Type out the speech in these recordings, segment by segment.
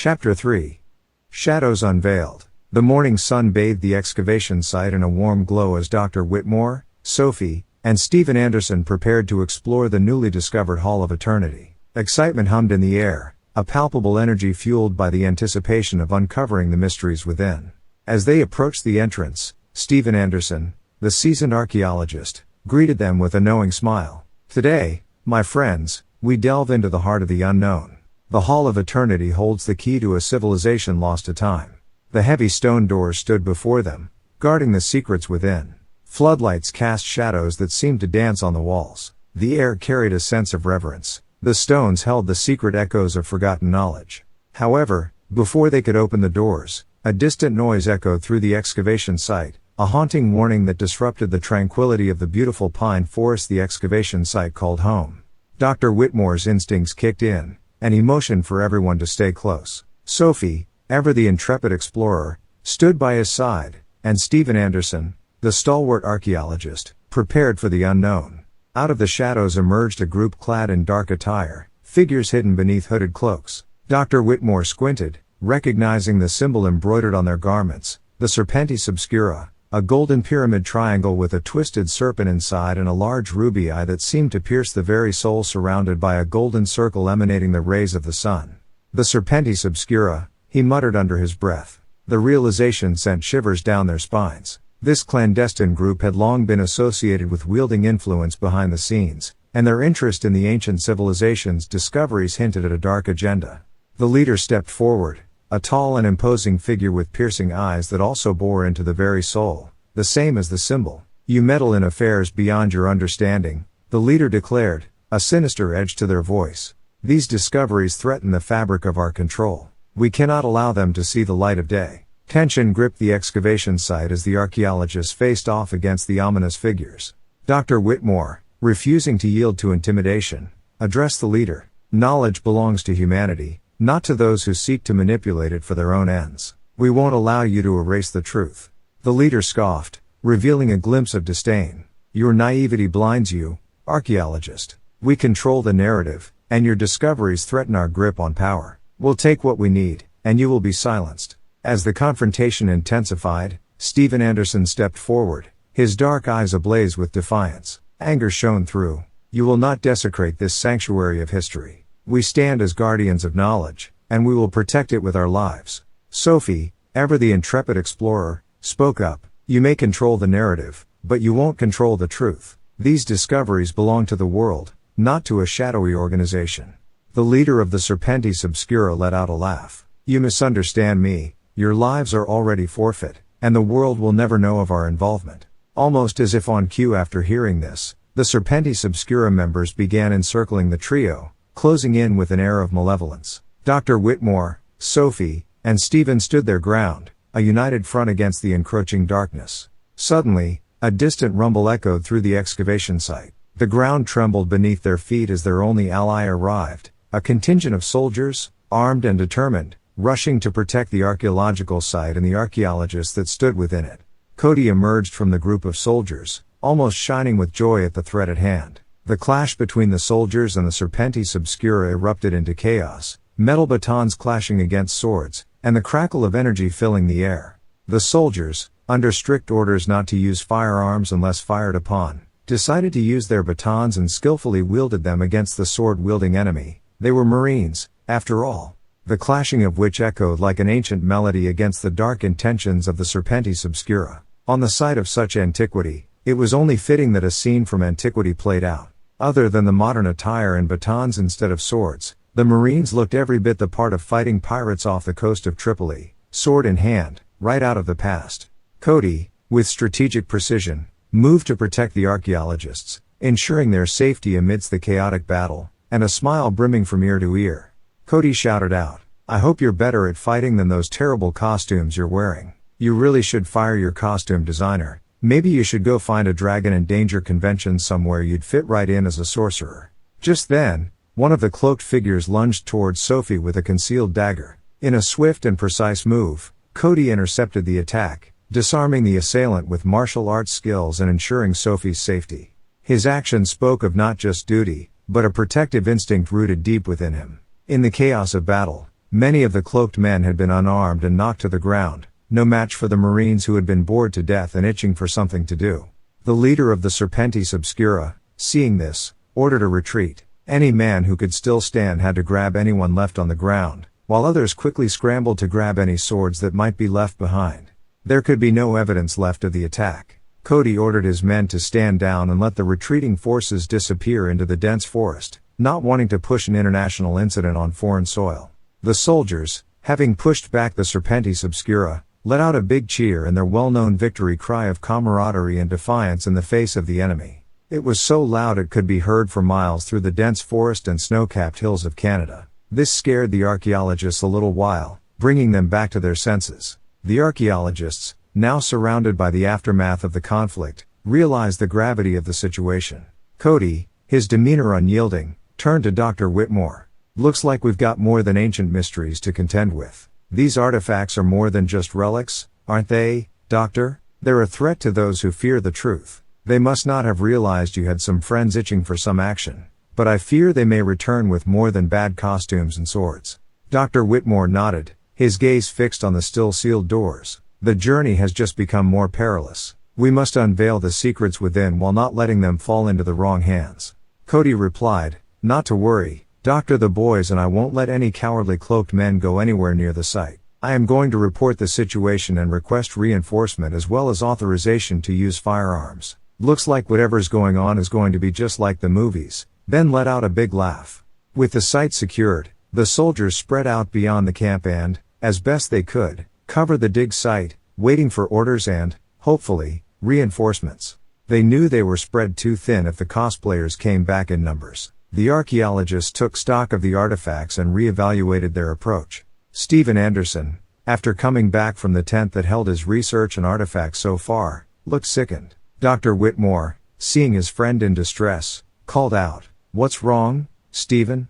Chapter 3. Shadows Unveiled. The morning sun bathed the excavation site in a warm glow as Dr. Whitmore, Sophie, and Stephen Anderson prepared to explore the newly discovered Hall of Eternity. Excitement hummed in the air, a palpable energy fueled by the anticipation of uncovering the mysteries within. As they approached the entrance, Stephen Anderson, the seasoned archaeologist, greeted them with a knowing smile. "Today, my friends, we delve into the heart of the unknown. The Hall of Eternity holds the key to a civilization lost to time." The heavy stone doors stood before them, guarding the secrets within. Floodlights cast shadows that seemed to dance on the walls. The air carried a sense of reverence. The stones held the secret echoes of forgotten knowledge. However, before they could open the doors, a distant noise echoed through the excavation site, a haunting warning that disrupted the tranquility of the beautiful pine forest the excavation site called home. Dr. Whitmore's instincts kicked in, and he motioned for everyone to stay close. Sophie, ever the intrepid explorer, stood by his side, and Stephen Anderson, the stalwart archaeologist, prepared for the unknown. Out of the shadows emerged a group clad in dark attire, figures hidden beneath hooded cloaks. Dr. Whitmore squinted, recognizing the symbol embroidered on their garments, the Serpentis Obscura, a golden pyramid triangle with a twisted serpent inside and a large ruby eye that seemed to pierce the very soul, surrounded by a golden circle emanating the rays of the sun. "The Serpentis Obscura," he muttered under his breath. The realization sent shivers down their spines. This clandestine group had long been associated with wielding influence behind the scenes, and their interest in the ancient civilization's discoveries hinted at a dark agenda. The leader stepped forward, a tall and imposing figure with piercing eyes that also bore into the very soul, the same as the symbol. "You meddle in affairs beyond your understanding," the leader declared, a sinister edge to their voice. "These discoveries threaten the fabric of our control. We cannot allow them to see the light of day." Tension gripped the excavation site as the archaeologists faced off against the ominous figures. Dr. Whitmore, refusing to yield to intimidation, addressed the leader. "Knowledge belongs to humanity, not to those who seek to manipulate it for their own ends. We won't allow you to erase the truth." The leader scoffed, revealing a glimpse of disdain. "Your naivety blinds you, archaeologist. We control the narrative, and your discoveries threaten our grip on power. We'll take what we need, and you will be silenced." As the confrontation intensified, Stephen Anderson stepped forward, his dark eyes ablaze with defiance. Anger shone through. "You will not desecrate this sanctuary of history. We stand as guardians of knowledge, and we will protect it with our lives." Sophie, ever the intrepid explorer, spoke up. "You may control the narrative, but you won't control the truth. These discoveries belong to the world, not to a shadowy organization." The leader of the Serpentis Obscura let out a laugh. "You misunderstand me. Your lives are already forfeit, and the world will never know of our involvement." Almost as if on cue after hearing this, the Serpentis Obscura members began encircling the trio, closing in with an air of malevolence. Dr. Whitmore, Sophie, and Stephen stood their ground, a united front against the encroaching darkness. Suddenly, a distant rumble echoed through the excavation site. The ground trembled beneath their feet as their only ally arrived, a contingent of soldiers, armed and determined, rushing to protect the archaeological site and the archaeologists that stood within it. Cody emerged from the group of soldiers, almost shining with joy at the threat at hand. The clash between the soldiers and the Serpentis Obscura erupted into chaos, metal batons clashing against swords, and the crackle of energy filling the air. The soldiers, under strict orders not to use firearms unless fired upon, decided to use their batons and skillfully wielded them against the sword-wielding enemy. They were Marines, after all. The clashing of which echoed like an ancient melody against the dark intentions of the Serpentis Obscura. On the site of such antiquity, it was only fitting that a scene from antiquity played out. Other than the modern attire and batons instead of swords, the Marines looked every bit the part of fighting pirates off the coast of Tripoli, sword in hand, right out of the past. Cody, with strategic precision, moved to protect the archaeologists, ensuring their safety amidst the chaotic battle, and a smile brimming from ear to ear. Cody shouted out, "I hope you're better at fighting than those terrible costumes you're wearing. You really should fire your costume designer. Maybe you should go find a dragon and danger convention somewhere you'd fit right in as a sorcerer." Just then, one of the cloaked figures lunged towards Sophie with a concealed dagger. In a swift and precise move, Cody intercepted the attack, disarming the assailant with martial arts skills and ensuring Sophie's safety. His action spoke of not just duty, but a protective instinct rooted deep within him. In the chaos of battle, Many of the cloaked men had been unarmed and knocked to the ground, no match for the Marines who had been bored to death and itching for something to do. The leader of the Serpentis Obscura, seeing this, ordered a retreat. Any man who could still stand had to grab anyone left on the ground, while others quickly scrambled to grab any swords that might be left behind. There could be no evidence left of the attack. Cody ordered his men to stand down and let the retreating forces disappear into the dense forest, not wanting to push an international incident on foreign soil. The soldiers, having pushed back the Serpentis Obscura, let out a big cheer and their well-known victory cry of camaraderie and defiance in the face of the enemy. It was so loud it could be heard for miles through the dense forest and snow-capped hills of Canada. This scared the archaeologists a little while, bringing them back to their senses. The archaeologists, now surrounded by the aftermath of the conflict, realized the gravity of the situation. Cody, his demeanor unyielding, turned to Dr. Whitmore. "Looks like we've got more than ancient mysteries to contend with. These artifacts are more than just relics, aren't they, Doctor? They're a threat to those who fear the truth. They must not have realized you had some friends itching for some action. But I fear they may return with more than bad costumes and swords." Dr. Whitmore nodded, his gaze fixed on the still sealed doors. "The journey has just become more perilous. We must unveil the secrets within while not letting them fall into the wrong hands." Cody replied, "Not to worry, Doctor. The boys and I won't let any cowardly cloaked men go anywhere near the site. I am going to report the situation and request reinforcement as well as authorization to use firearms. Looks like whatever's going on is going to be just like the movies." Then let out a big laugh. With the site secured, the soldiers spread out beyond the camp and, as best they could, covered the dig site, waiting for orders and, hopefully, reinforcements. They knew they were spread too thin if the cosplayers came back in numbers. The archaeologists took stock of the artifacts and re-evaluated their approach. Stephen Anderson, after coming back from the tent that held his research and artifacts so far, looked sickened. Dr. Whitmore, seeing his friend in distress, called out, "What's wrong, Stephen?"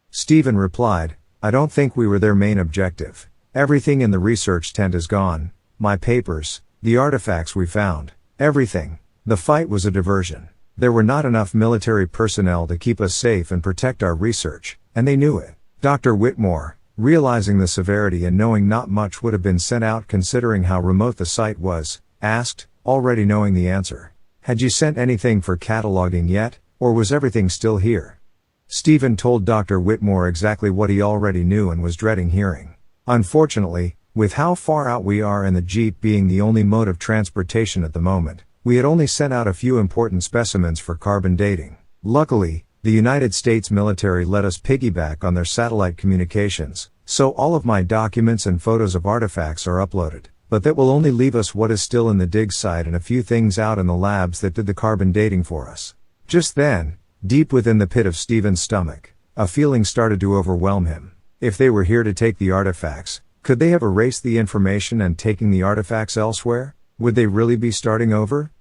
Stephen replied, "I don't think we were their main objective. Everything in the research tent is gone. My papers, the artifacts we found, everything. The fight was a diversion. There were not enough military personnel to keep us safe and protect our research, and they knew it." Dr. Whitmore, realizing the severity and knowing not much would have been sent out considering how remote the site was, asked, already knowing the answer, "Had you sent anything for cataloging yet, or was everything still here?" Stephen told Dr. Whitmore exactly what he already knew and was dreading hearing. "Unfortunately, with how far out we are and the Jeep being the only mode of transportation at the moment, we had only sent out a few important specimens for carbon dating. Luckily, the United States military let us piggyback on their satellite communications, so all of my documents and photos of artifacts are uploaded, but that will only leave us what is still in the dig site and a few things out in the labs that did the carbon dating for us." Just then, deep within the pit of Stephen's stomach, a feeling started to overwhelm him. If they were here to take the artifacts, could they have erased the information and taking the artifacts elsewhere? Would they really be starting over?